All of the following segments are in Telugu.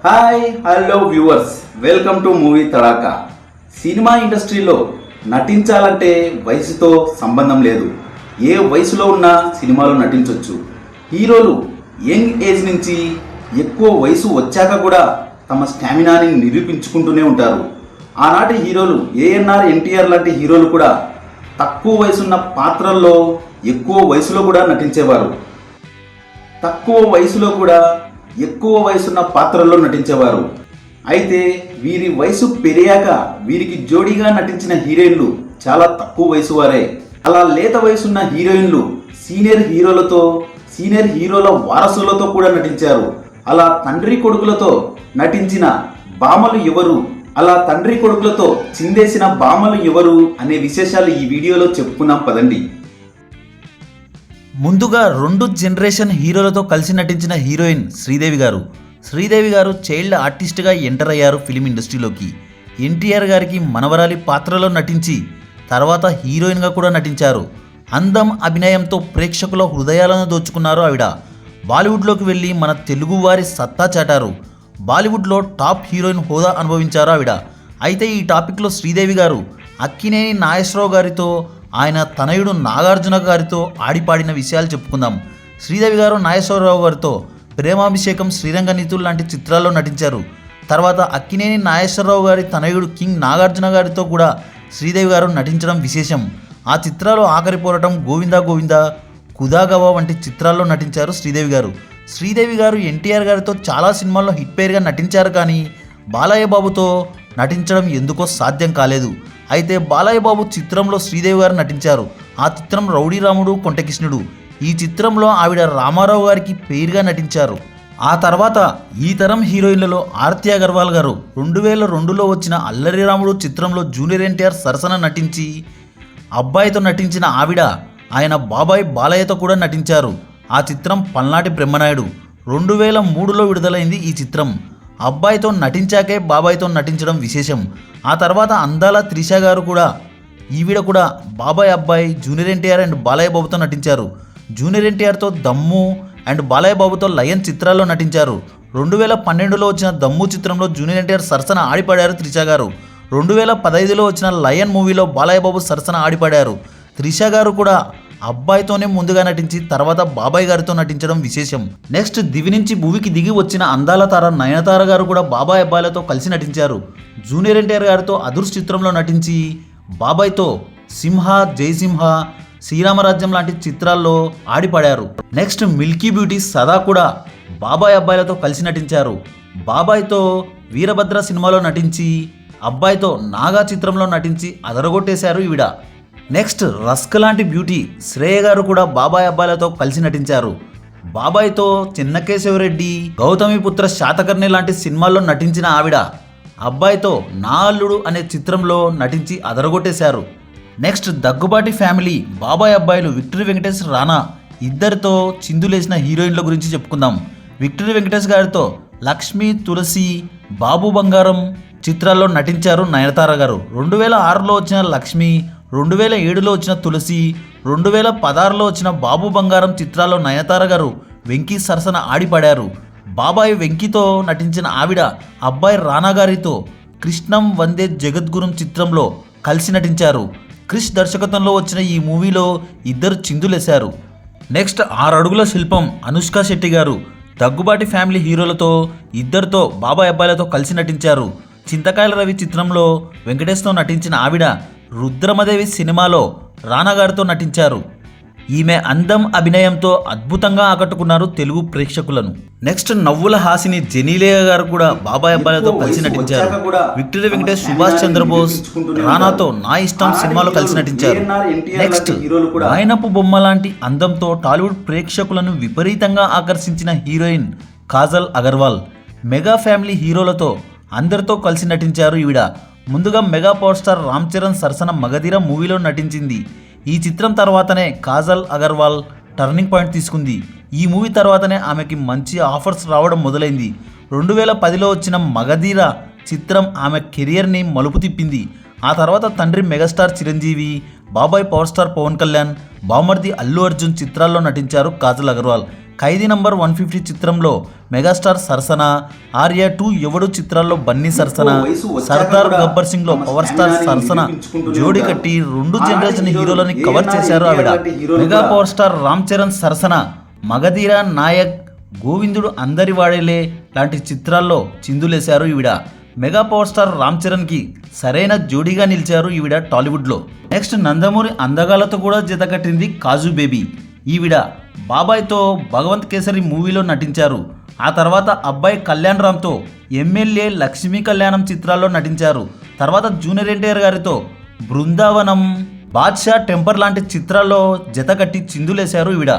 Hi hello viewers, welcome to movie Tadaka. Cinema ఇండస్ట్రీలో నటించాలంటే వయసుతో సంబంధం లేదు. ఏ వయసులో ఉన్నా సినిమాలో నటించవచ్చు. హీరోలు యంగ్ ఏజ్ నుంచి ఎక్కువ వయసు వచ్చాక కూడా తమ స్టామినాని నిరూపించుకుంటూనే ఉంటారు. ఆనాటి హీరోలు ఏఎన్ఆర్, ఎన్టీఆర్ లాంటి హీరోలు కూడా తక్కువ వయసున్న పాత్రల్లో ఎక్కువ వయసులో కూడా నటించేవారు. తక్కువ వయసులో కూడా ఎక్కువ వయసున్న పాత్రల్లో నటించేవారు. అయితే వీరి వయసు పెరిగాక వీరికి జోడీగా నటించిన హీరోయిన్లు చాలా తక్కువ వయసు వారే. అలా లేత వయసున్న హీరోయిన్లు సీనియర్ హీరోల వారసులతో కూడా నటించారు. అలా తండ్రి కొడుకులతో నటించిన భామలు ఎవరు, అలా తండ్రి కొడుకులతో చిందేసిన భామలు ఎవరు అనే విశేషాలు ఈ వీడియోలో చెప్పుకుందాం పదండి. ముందుగా 2 జనరేషన్ హీరోలతో కలిసి నటించిన హీరోయిన్ శ్రీదేవి గారు చైల్డ్ ఆర్టిస్ట్గా ఎంటర్ అయ్యారు ఫిలిం ఇండస్ట్రీలోకి. ఎన్టీఆర్ గారికి మనవరాలి పాత్రలో నటించి తర్వాత హీరోయిన్గా కూడా నటించారు. అందం, అభినయంతో ప్రేక్షకుల హృదయాలను దోచుకున్నారు ఆవిడ. బాలీవుడ్లోకి వెళ్ళి మన తెలుగువారి సత్తా చాటారు. బాలీవుడ్లో టాప్ హీరోయిన్ హోదా అనుభవించారు ఆవిడ. అయితే ఈ టాపిక్లో శ్రీదేవి గారు అక్కినేని నాగేశ్వరరావు గారితో, ఆయన తనయుడు నాగార్జున గారితో ఆడిపాడిన విషయాలు చెప్పుకుందాం. శ్రీదేవి గారు నాగేశ్వరరావు గారితో ప్రేమాభిషేకం, శ్రీరంగనీతులు లాంటి చిత్రాల్లో నటించారు. తర్వాత అక్కినేని నాగేశ్వరరావు గారి తనయుడు కింగ్ నాగార్జున గారితో కూడా శ్రీదేవి గారు నటించడం విశేషం. ఆ చిత్రాలు ఆఖరి పోరాటం, గోవిందా గోవిందా, కుదాగవా వంటి చిత్రాల్లో నటించారు శ్రీదేవి గారు ఎన్టీఆర్ గారితో చాలా సినిమాల్లో హిట్ పేరుగా నటించారు, కానీ బాలయ్య బాబుతో నటించడం ఎందుకో సాధ్యం కాలేదు. అయితే బాలయ్య బాబు చిత్రంలో శ్రీదేవి గారు నటించారు. ఆ చిత్రం రౌడీ రాముడు కొంటకృష్ణుడు. ఈ చిత్రంలో ఆవిడ రామారావు గారికి పేరుగా నటించారు. ఆ తర్వాత ఈ తరం హీరోయిన్లలో ఆర్తి అగర్వాల్ గారు 2002లో వచ్చిన అల్లరి రాముడు చిత్రంలో జూనియర్ ఎన్టీఆర్ సరసన నటించి అబ్బాయితో నటించిన ఆవిడ ఆయన బాబాయ్ బాలయ్యతో కూడా నటించారు. ఆ చిత్రం పల్నాటి బ్రహ్మనాయుడు. 2003లో విడుదలైంది ఈ చిత్రం. అబ్బాయితో నటించాకే బాబాయ్తో నటించడం విశేషం. ఆ తర్వాత అందాల త్రిష గారు కూడా, ఈవిడ కూడా బాబాయ్ అబ్బాయి జూనియర్ ఎన్టీఆర్ అండ్ బాలయ్య బాబుతో నటించారు. జూనియర్ ఎన్టీఆర్తో దమ్ము అండ్ బాలయ్య బాబుతో లయన్ చిత్రాల్లో నటించారు. 2012లో వచ్చిన దమ్ము చిత్రంలో జూనియర్ ఎన్టీఆర్ సరసన ఆడిపాడారు త్రిష గారు. 2015లో వచ్చిన లయన్ మూవీలో బాలయ్య బాబు సరసన ఆడిపాడారు. త్రిష గారు కూడా అబ్బాయితోనే ముందుగా నటించి తర్వాత బాబాయ్ గారితో నటించడం విశేషం. నెక్స్ట్ దివి నుంచి భూమికి దిగి వచ్చిన అందాల తార నయనతార గారు కూడా బాబాయ్ అబ్బాయిలతో కలిసి నటించారు. జూనియర్ ఎన్టీఆర్ గారితో అదుర్స్ చిత్రంలో నటించి బాబాయ్తో సింహ, జయసింహ, శ్రీరామరాజ్యం లాంటి చిత్రాల్లో ఆడిపాడారు. నెక్స్ట్ మిల్కీ బ్యూటీ సదా కూడా బాబాయ్ అబ్బాయిలతో కలిసి నటించారు. బాబాయ్తో వీరభద్ర సినిమాలో నటించి అబ్బాయితో నాగా చిత్రంలో నటించి అదరగొట్టేశారు ఈవిడ. నెక్స్ట్ రస్క్ లాంటి బ్యూటీ శ్రేయ గారు కూడా బాబాయ్ అబ్బాయిలతో కలిసి నటించారు. బాబాయ్తో చిన్నకేశవరెడ్డి, గౌతమిపుత్ర శాతకర్ణి లాంటి సినిమాల్లో నటించిన ఆవిడ అబ్బాయితో నా అల్లుడు అనే చిత్రంలో నటించి అదరగొట్టేశారు. నెక్స్ట్ దగ్గుబాటి ఫ్యామిలీ బాబాయ్ అబ్బాయిలు విక్టరీ వెంకటేష్, రానా ఇద్దరితో చిందులేసిన హీరోయిన్ల గురించి చెప్పుకుందాం. విక్టరీ వెంకటేష్ గారితో లక్ష్మి, తులసి, బాబు బంగారం చిత్రాల్లో నటించారు నయనతార గారు. 2006లో వచ్చిన లక్ష్మి, 2007లో వచ్చిన తులసి, 2016లో వచ్చిన బాబు బంగారం చిత్రాల్లో నయనతార గారు వెంకీ సరసన ఆడిపడారు. బాబాయ్ వెంకీతో నటించిన ఆవిడ అబ్బాయి రానా గారితో కృష్ణం వందే జగద్గురుం చిత్రంలో కలిసి నటించారు. క్రిష్ దర్శకత్వంలో వచ్చిన ఈ మూవీలో ఇద్దరు చిందులేశారు. నెక్స్ట్ 6 అడుగుల శిల్పం అనుష్క శెట్టి గారు దగ్గుబాటి ఫ్యామిలీ హీరోలతో ఇద్దరితో బాబాయ్ అబ్బాయిలతో కలిసి నటించారు. చింతకాయల రవి చిత్రంలో వెంకటేష్తో నటించిన ఆవిడ రుద్రమదేవి సినిమాలో రానా గారితో నటించారు. ఈమె అందం, అభినయంతో అద్భుతంగా ఆకట్టుకున్నారు తెలుగు ప్రేక్షకులను. నెక్స్ట్ నవ్వుల హాసిని జెనీలేయ గారు కూడా బాబాయ్ అబ్బాయిలతో కలిసి నటించారు. విక్టరీ వెంకటేష్, సుభాష్ చంద్రబోస్, రానాతో నా ఇష్టం సినిమాలో కలిసి నటించారు. నెక్స్ట్ మైనపు బొమ్మ లాంటి అందంతో టాలీవుడ్ ప్రేక్షకులను విపరీతంగా ఆకర్షించిన heroine Kajal Aggarwal. Mega family హీరోలతో అందరితో కలిసి నటించారు ఈవిడ. ముందుగా mega power star Ram Charan సరసన మగధీర మూవీలో నటించింది. ఈ చిత్రం తర్వాతనే కాజల్ అగర్వాల్ టర్నింగ్ పాయింట్ తీసుకుంది. ఈ మూవీ తర్వాతనే ఆమెకి మంచి ఆఫర్స్ రావడం మొదలైంది. 2010లో వచ్చిన మగధీర చిత్రం ఆమె కెరియర్ని మలుపు తిప్పింది. ఆ తర్వాత తండ్రి మెగాస్టార్ చిరంజీవి, బాబాయ్ పవర్ స్టార్ పవన్ కళ్యాణ్, బామర్ది అల్లు అర్జున్ చిత్రాల్లో నటించారు కాజల్ అగర్వాల్. ఖైదీ నంబర్ 150 చిత్రంలో మెగాస్టార్ సరసన, ఆర్య 2 ఎవడు చిత్రాల్లో బన్నీ సరసన, సర్దార్ గబ్బర్ సింగ్ లో పవర్ స్టార్ సరసన జోడి కట్టి 2 జనరేషన్ హీరోలని కవర్ చేశారు ఆవిడ. Mega power star Ram Charan సరసన మగధీర, నాయక్, గోవిందుడు అందరి వాడేలే లాంటి చిత్రాల్లో చిందులేశారు ఈవిడ. Mega power star Ram Charan కి సరైన జోడీగా నిలిచారు ఈవిడ టాలీవుడ్ లో. నెక్స్ట్ నందమూరి అందగాలతో కూడా జతకట్టింది కాజు బేబీ. ఈవిడ బాబాయ్తో భగవంత్ కేసరి మూవీలో నటించారు. ఆ తర్వాత అబ్బాయి కళ్యాణ్ రామ్తో ఎమ్మెల్యే, లక్ష్మీ కళ్యాణం చిత్రాల్లో నటించారు. తర్వాత జూనియర్ ఎన్టీఆర్ గారితో బృందావనం, బాద్షా, టెంపర్ లాంటి చిత్రాల్లో జతకట్టి చిందులేశారు ఈవిడ.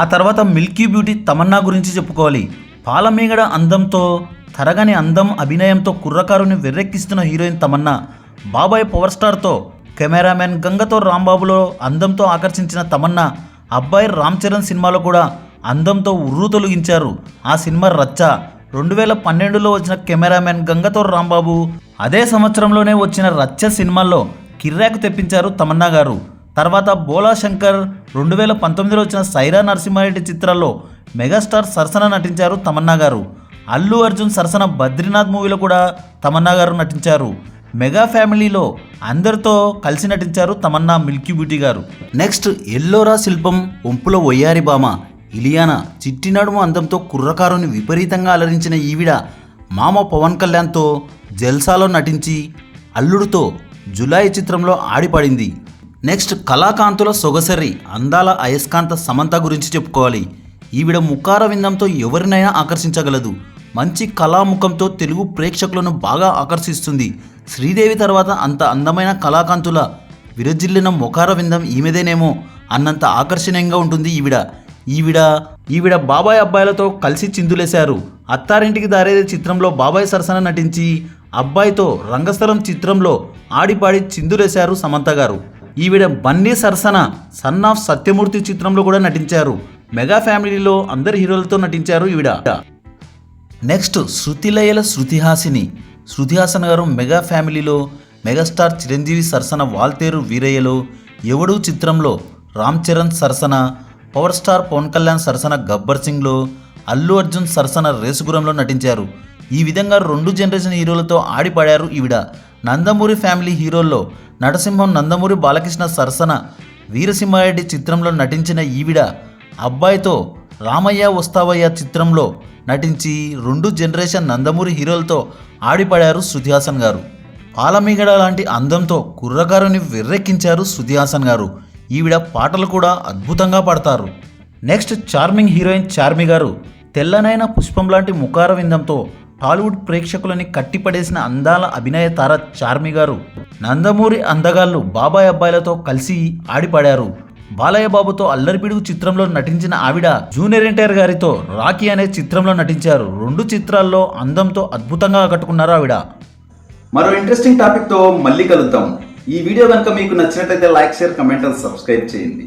ఆ తర్వాత మిల్కీ బ్యూటీ తమన్నా గురించి చెప్పుకోవాలి. పాలమీగడ అందంతో, తరగని అందం, అభినయంతో కుర్రకారుని వెర్రెక్కిస్తున్న హీరోయిన్ తమన్నా. బాబాయ్ పవర్ స్టార్తో, కెమెరామెన్ గంగతో రాంబాబులో అందంతో ఆకర్షించిన తమన్నా అబ్బాయి రామ్ చరణ్ సినిమాలో కూడా అందంతో ఉర్రు తొలగించారు. ఆ సినిమా రచ్చ. 2012లో వచ్చిన కెమెరామెన్ గంగతో రాంబాబు, అదే సంవత్సరంలోనే వచ్చిన రచ్చ సినిమాల్లో కిర్రాకు తెప్పించారు తమన్నా గారు. తర్వాత బోలా శంకర్, 2019లో వచ్చిన సైరా నరసింహారెడ్డి చిత్రాల్లో మెగాస్టార్ సరసన నటించారు తమన్నా గారు. అల్లు అర్జున్ సరసన బద్రీనాథ్ మూవీలో కూడా తమన్నా గారు నటించారు. మెగా ఫ్యామిలీలో అందరితో కలిసి నటించారు తమన్నా, మిల్కీ బ్యూటీ గారు. నెక్స్ట్ ఎల్లోరా శిల్పం, ఒంపుల ఒయ్యారి భామ, ఇలియానా, చిట్టినడుము అందంతో కుర్రకారుని విపరీతంగా అలరించిన ఈవిడ మామ పవన్ కళ్యాణ్తో జల్సాలో నటించి అల్లుడుతో జులాయి చిత్రంలో ఆడిపడింది. నెక్స్ట్ కళాకాంతుల సొగసరి, అందాల అయస్కాంత సమంత గురించి చెప్పుకోవాలి. ఈవిడ ముఖార విందంతో ఎవరినైనా ఆకర్షించగలదు. మంచి కళాముఖంతో తెలుగు ప్రేక్షకులను బాగా ఆకర్షిస్తుంది. శ్రీదేవి తర్వాత అంత అందమైన కళాకాంతుల విరజిల్లిన ముఖార విందం ఈమెదేనేమో అన్నంత ఆకర్షణీయంగా ఉంటుంది ఈవిడ బాబాయ్ అబ్బాయిలతో కలిసి చిందులేశారు. అత్తారింటికి దారేది చిత్రంలో బాబాయ్ సరసన నటించి అబ్బాయితో రంగస్థలం చిత్రంలో ఆడిపాడి చిందులేశారు సమంత గారు. ఈవిడ బన్నీ సరసన సన్ ఆఫ్ సత్యమూర్తి చిత్రంలో కూడా నటించారు. మెగా ఫ్యామిలీలో అందరి హీరోలతో నటించారు ఈవిడ. నెక్స్ట్ శృతిలయల శృతిహాసన్ గారు మెగా ఫ్యామిలీలో మెగాస్టార్ చిరంజీవి సరసన వాల్తేరు వీరయ్యలో, ఎవడు చిత్రంలో రామ్ చరణ్ సరసన, పవర్ స్టార్ పవన్ కళ్యాణ్ సరసన గబ్బర్ సింగ్లో, అల్లు అర్జున్ సరసన రేసుగురంలో నటించారు. ఈ విధంగా 2 జనరేషన్ హీరోలతో ఆడిపాడారు ఈవిడ. నందమూరి ఫ్యామిలీ హీరోల్లో నటసింహం నందమూరి బాలకృష్ణ సరసన వీరసింహారెడ్డి చిత్రంలో నటించిన ఈవిడ అబ్బాయితో రామయ్య వస్తావయ్య చిత్రంలో నటించి 2 జనరేషన్ నందమూరి హీరోలతో ఆడిపడారు శృతిహాసన్ గారు. పాలమీగడ లాంటి అందంతో కుర్రకారుని వెర్రెక్కించారు శృతిహాసన్ గారు. ఈవిడ పాటలు కూడా అద్భుతంగా పాడతారు. నెక్స్ట్ చార్మింగ్ హీరోయిన్ చార్మి గారు. తెల్లనైన పుష్పం లాంటి ముఖార విందంతో టాలీవుడ్ ప్రేక్షకులని కట్టిపడేసిన అందాల అభినయ తార చార్మి గారు. నందమూరి అందగాళ్ళు బాబాయ్ అబ్బాయిలతో కలిసి ఆడిపడారు. బాలయ్య బాబుతో అల్లరిపిడుగు చిత్రంలో నటించిన ఆవిడ జూనియర్ ఎన్టీఆర్ గారితో రాఖీ అనే చిత్రంలో నటించారు. 2 చిత్రాల్లో అందంతో అద్భుతంగా ఆకట్టుకున్నారు ఆవిడ. మరో ఇంట్రెస్టింగ్ టాపిక్ తో మళ్ళీ కలుద్దాం. ఈ వీడియో కనుక మీకు నచ్చినట్లయితే like, share, comment and subscribe చేయండి.